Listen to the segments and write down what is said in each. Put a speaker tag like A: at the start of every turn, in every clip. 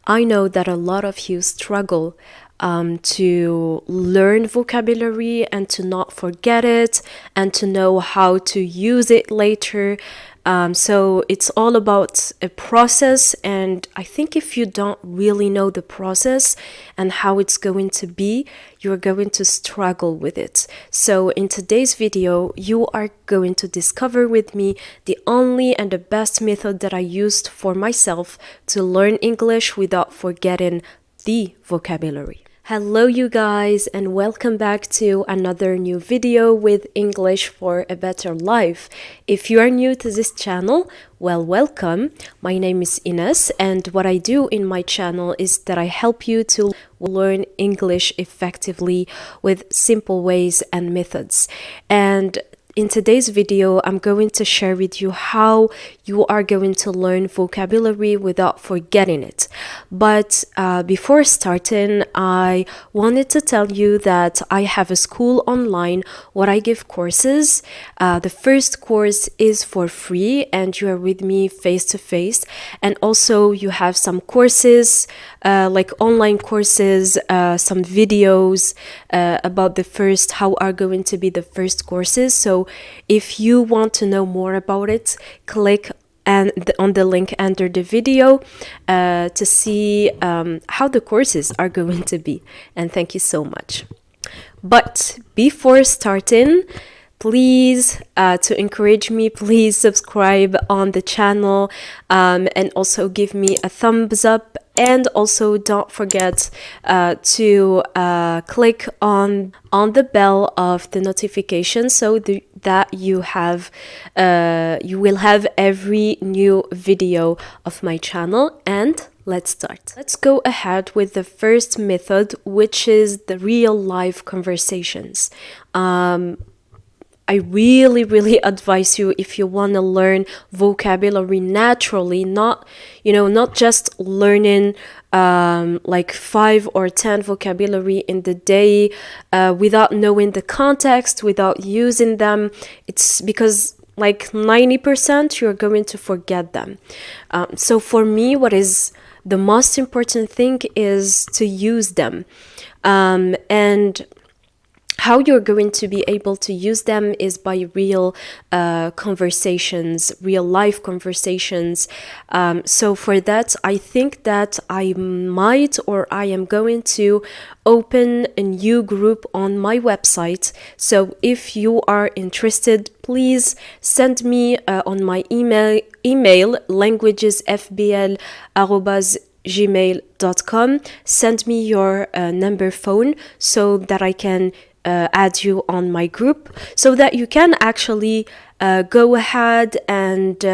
A: I know that a lot of you struggle to learn vocabulary and to not forget it and to know how to use it later. So it's all about a process, and I think if you don't really know the process and how it's going to be, you're going to struggle with it. So in today's video, you are going to discover with me the only and the best method that I used for myself to learn English without forgetting the vocabulary. Hello you guys, and welcome back to another new video with English for a better life. If you are new to this channel, well, welcome. My name is Ines, and what I do in my channel is that I help you to learn English effectively with simple ways and methods. And in today's video, I'm going to share with you how you are going to learn vocabulary without forgetting it. But before starting, I wanted to tell you that I have a school online where I give courses. The first course is for free and you are with me face to face. And also you have some courses, like online courses, some videos about how are going to be the first courses. So if you want to know more about it, click on the link under the video to see how the courses are going to be. And thank you so much. But before starting, please, to encourage me, please subscribe on the channel and also give me a thumbs up. And also don't forget to click on the bell of the notification so that you will have every new video of my channel. And let's start. Let's go ahead with the first method, which is the real life conversations. I really advise you, if you want to learn vocabulary naturally, not just learning like 5 or 10 vocabulary in the day without knowing the context, without using them. It's because like 90% you're going to forget them. So for me, what is the most important thing is to use them. And how you're going to be able to use them is by real conversations, real life conversations. So for that, I think that I am going to open a new group on my website. So if you are interested, please send me on my email languagesfbl@gmail.com. Send me your number phone so that I can add you on my group, so that you can actually go ahead and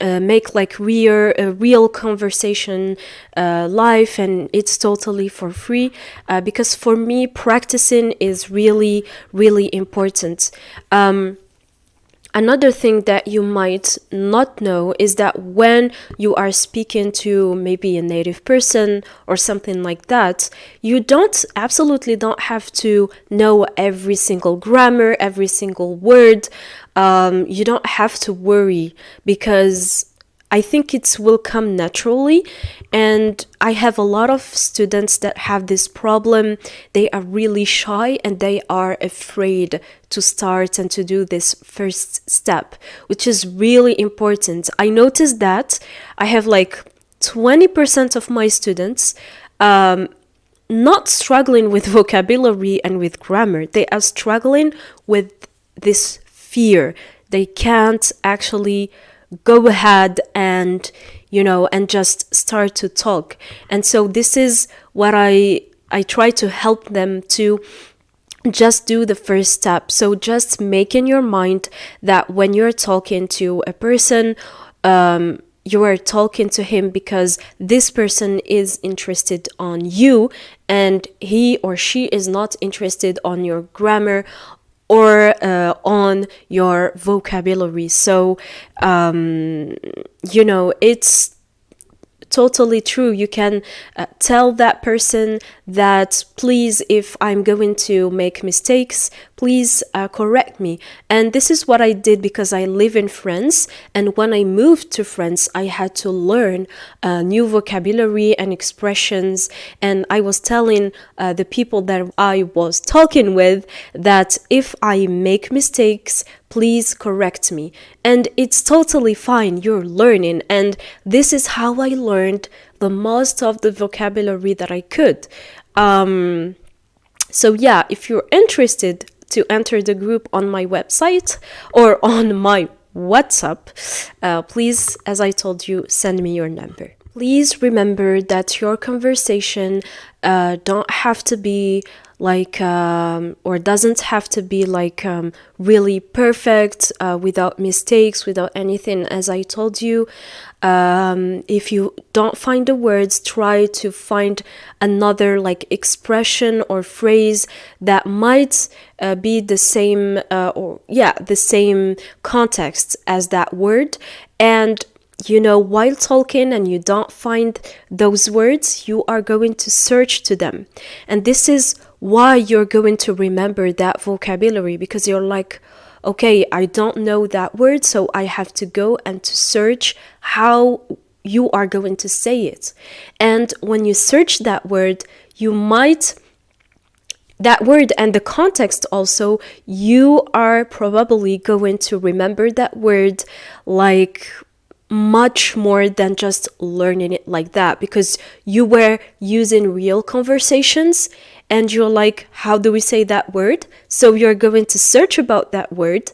A: make like real conversation live, and it's totally for free because for me practicing is really important. Another thing that you might not know is that when you are speaking to maybe a native person or something like that, you absolutely don't have to know every single grammar, every single word. You don't have to worry, because I think it will come naturally. And I have a lot of students that have this problem. They are really shy and they are afraid to start and to do this first step, which is really important. I noticed that I have like 20% of my students not struggling with vocabulary and with grammar. They are struggling with this fear. They can't actually go ahead and just start to talk. And so this is what I try to help them to just do the first step. So just make in your mind that when you're talking to a person, you are talking to him because this person is interested on you and he or she is not interested on your grammar or on your vocabulary. So it's totally true. You can tell that person that please, if I'm going to make mistakes, please correct me. And this is what I did because I live in France, and when I moved to France, I had to learn new vocabulary and expressions, and I was telling the people that I was talking with that if I make mistakes, please correct me. And it's totally fine, you're learning, and this is how I learned the most of the vocabulary that I could. So yeah, if you're interested to enter the group on my website or on my WhatsApp, please, as I told you, send me your number. Please remember that your conversation don't have to be like or doesn't have to be like really perfect, without mistakes, without anything. As I told you, if you don't find the words, try to find another like expression or phrase that might be the same the same context as that word. And you know, while talking and you don't find those words, you are going to search to them. And this is why you're going to remember that vocabulary, because you're like, okay, I don't know that word, so I have to go and to search how you are going to say it. And when you search that word, that word and the context also, you are probably going to remember that word like much more than just learning it like that, because you were using real conversations and you're like, how do we say that word? So you're going to search about that word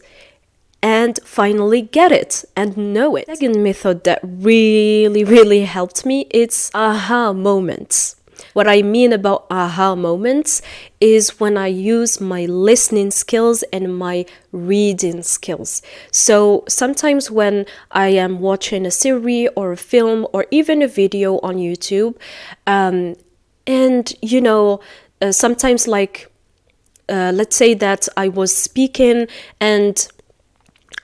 A: and finally get it and know it. Second method that really helped me, it's aha moments. What I mean about aha moments is when I use my listening skills and my reading skills. So sometimes when I am watching a series or a film or even a video on YouTube, and you know, sometimes like, let's say that I was speaking and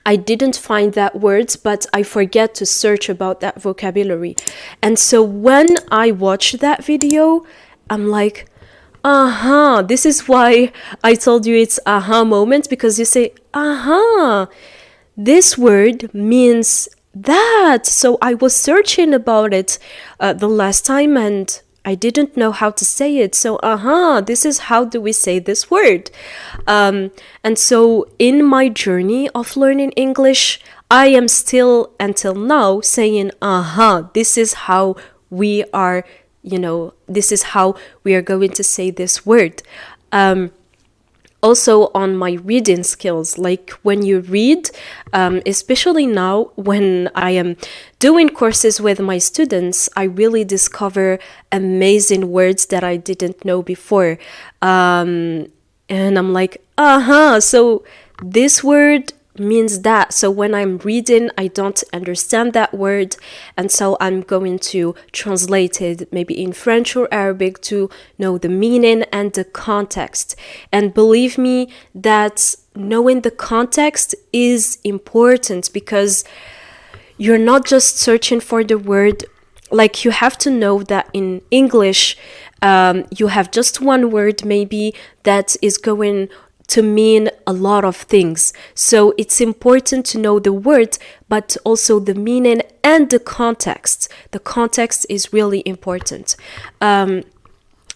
A: I didn't find that words, but I forget to search about that vocabulary. And so when I watch that video, I'm like, this is why I told you it's aha moment, because you say, this word means that. So I was searching about it the last time and I didn't know how to say it. So, this is how do we say this word. And so in my journey of learning English, I am still until now saying, this is how we are, this is how we are going to say this word. Also on my reading skills, like when you read, especially now when I am doing courses with my students, I really discover amazing words that I didn't know before. And I'm like, so this word means that. So when I'm reading, I don't understand that word, and so I'm going to translate it maybe in French or Arabic to know the meaning and the context. And believe me that knowing the context is important, because you're not just searching for the word. Like, you have to know that in English, you have just one word maybe that is going to mean a lot of things. So it's important to know the word, but also the meaning and the context. The context is really important.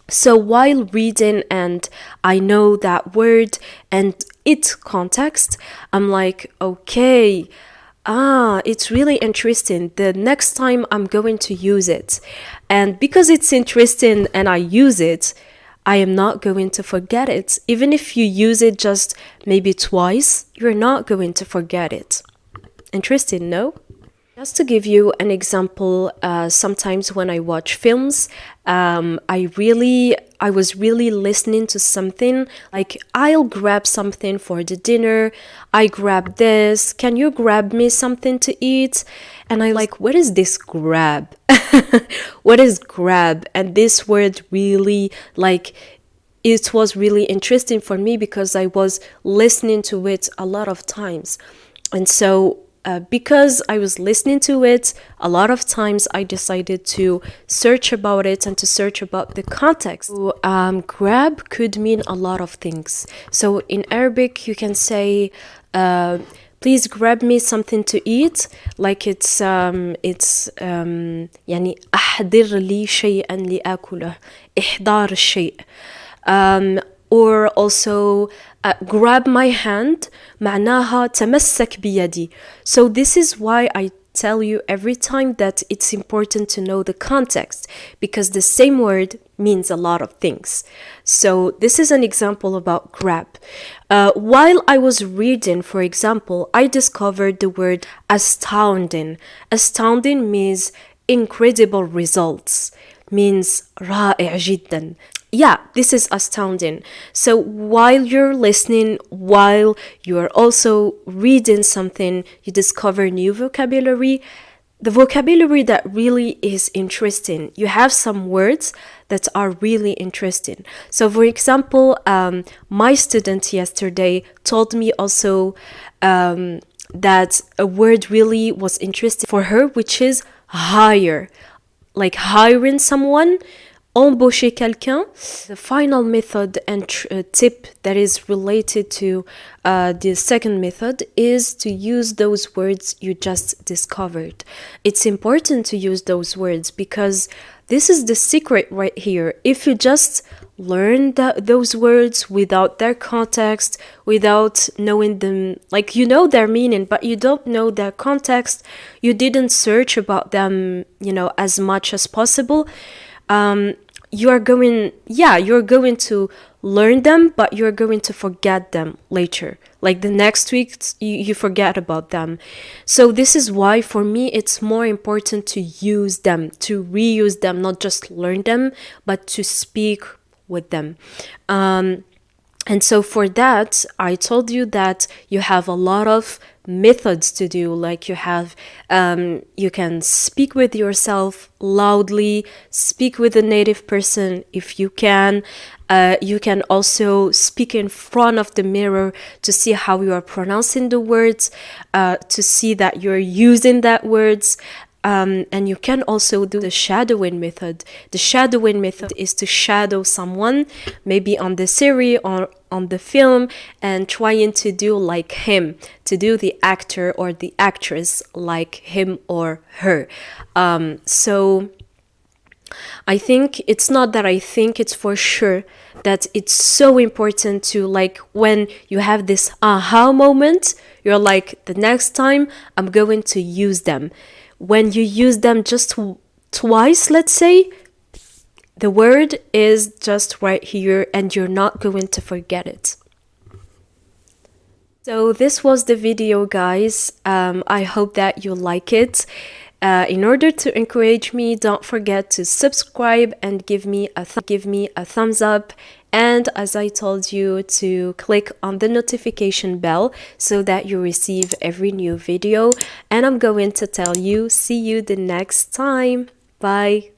A: So while reading and I know that word and its context, I'm like, okay, it's really interesting. The next time I'm going to use it. And because it's interesting and I use it, I am not going to forget it. Even if you use it just maybe twice, you're not going to forget it. Interesting, no? Just to give you an example, sometimes when I watch films, I was really listening to something, like I'll grab something for the dinner, I grab this, can you grab me something to eat? And I like, what is this grab? What is grab? And this word really, like, it was really interesting for me because I was listening to it a lot of times. And so because I was listening to it, a lot of times I decided to search about it and to search about the context. So, grab could mean a lot of things. So in Arabic, you can say, please grab me something to eat. Like it's يعني أحضر لي شيئا لآكله. إحضار الشيء. Or also grab my hand معناها تمسك بيدي. So this is why I tell you every time that it's important to know the context, because the same word means a lot of things. So this is an example about grab. While I was reading, for example, I discovered the word astounding. Astounding means incredible results, means رائع جدا. Yeah, this is astounding. So while you're listening, while you're also reading something, you discover new vocabulary. The vocabulary that really is interesting. You have some words that are really interesting. So for example, my student yesterday told me also that a word really was interesting for her, which is hire. Like hiring someone, embaucher quelqu'un. The final method and tip that is related to the second method is to use those words you just discovered. It's important to use those words because this is the secret right here. If you just learn those words without their context, without knowing them, like you know their meaning, but you don't know their context, you didn't search about them, as much as possible, you're going to learn them, but you're going to forget them later. Like the next week, you forget about them. So this is why for me, it's more important to use them, to reuse them, not just learn them, but to speak with them. And so for that, I told you that you have a lot of methods to do. Like you have, you can speak with yourself loudly, speak with a native person if you can. You can also speak in front of the mirror to see how you are pronouncing the words, to see that you're using that words. And you can also do the shadowing method. The shadowing method is to shadow someone, maybe on the series or on the film, and trying to do like him, to do the actor or the actress like him or her. So I think it's not that I think, it's for sure that it's so important to, like, when you have this aha moment, you're like, the next time I'm going to use them. When you use them just twice, let's say, the word is just right here and you're not going to forget it. So this was the video, guys. I hope that you like it. In order to encourage me, don't forget to subscribe and give me a thumbs up. And as I told you, to click on the notification bell so that you receive every new video. And I'm going to tell you, see you the next time. Bye.